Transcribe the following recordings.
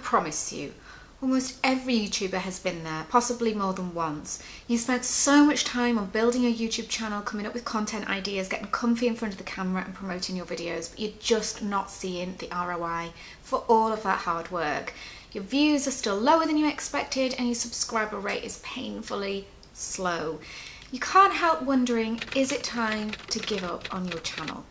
promise you, almost every YouTuber has been there, possibly more than once. You spent so much time on building your YouTube channel, coming up with content ideas, getting comfy in front of the camera and promoting your videos, but you're just not seeing the ROI for all of that hard work. Your views are still lower than you expected and your subscriber rate is painfully slow. You can't help wondering, is it time to give up on your channel?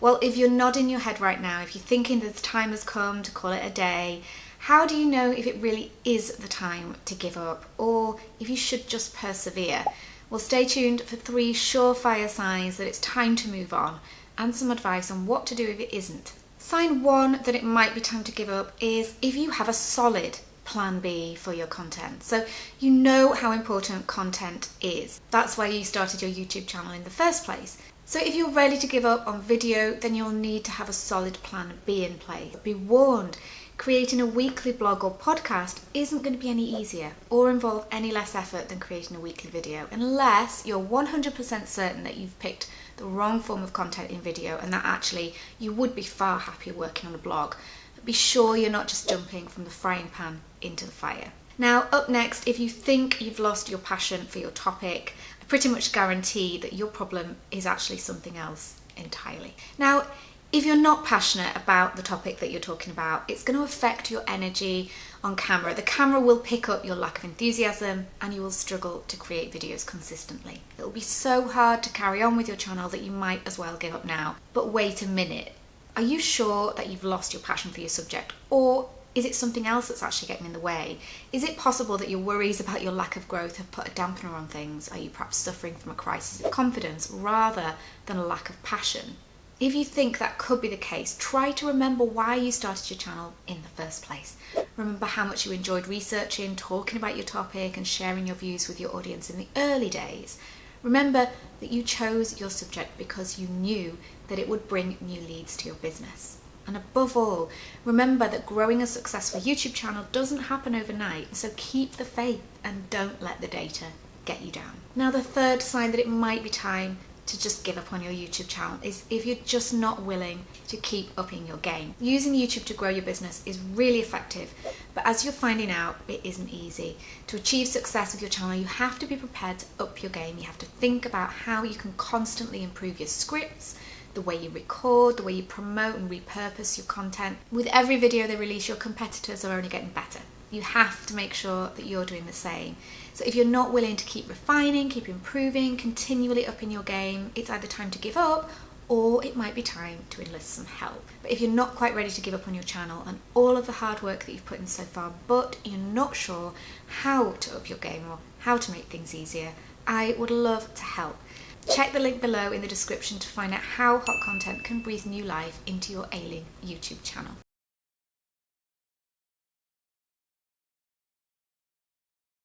Well, if you're nodding your head right now, if you're thinking that the time has come to call it a day, how do you know if it really is the time to give up, or if you should just persevere? Well, stay tuned for 3 surefire signs that it's time to move on, and some advice on what to do if it isn't. Sign 1 that it might be time to give up is if you have a solid plan B for your content. So you know how important content is. That's why you started your YouTube channel in the first place. So if you're ready to give up on video, then you'll need to have a solid plan B in place. Be warned, creating a weekly blog or podcast isn't going to be any easier or involve any less effort than creating a weekly video, unless you're 100% certain that you've picked the wrong form of content in video and that actually you would be far happier working on a blog. But be sure you're not just jumping from the frying pan into the fire. Now, up next, if you think you've lost your passion for your topic, I pretty much guarantee that your problem is actually something else entirely. Now, if you're not passionate about the topic that you're talking about, it's going to affect your energy on camera. The camera will pick up your lack of enthusiasm and you will struggle to create videos consistently. It will be so hard to carry on with your channel that you might as well give up now. But wait a minute, are you sure that you've lost your passion for your subject, or is it something else that's actually getting in the way? Is it possible that your worries about your lack of growth have put a dampener on things? Are you perhaps suffering from a crisis of confidence rather than a lack of passion? If you think that could be the case, try to remember why you started your channel in the first place. Remember how much you enjoyed researching, talking about your topic and sharing your views with your audience in the early days. Remember that you chose your subject because you knew that it would bring new leads to your business. And above all, remember that growing a successful YouTube channel doesn't happen overnight, so keep the faith and don't let the data get you down. Now, the third sign that it might be time to just give up on your YouTube channel is if you're just not willing to keep upping your game. Using YouTube to grow your business is really effective, but as you're finding out, it isn't easy. To achieve success with your channel, you have to be prepared to up your game. You have to think about how you can constantly improve your scripts, the way you record, the way you promote and repurpose your content. With every video they release, your competitors are only getting better. You have to make sure that you're doing the same. So if you're not willing to keep refining, keep improving, continually upping your game, it's either time to give up or it might be time to enlist some help. But if you're not quite ready to give up on your channel and all of the hard work that you've put in so far, but you're not sure how to up your game or how to make things easier, I would love to help. Check the link below in the description to find out how hot content can breathe new life into your ailing YouTube channel.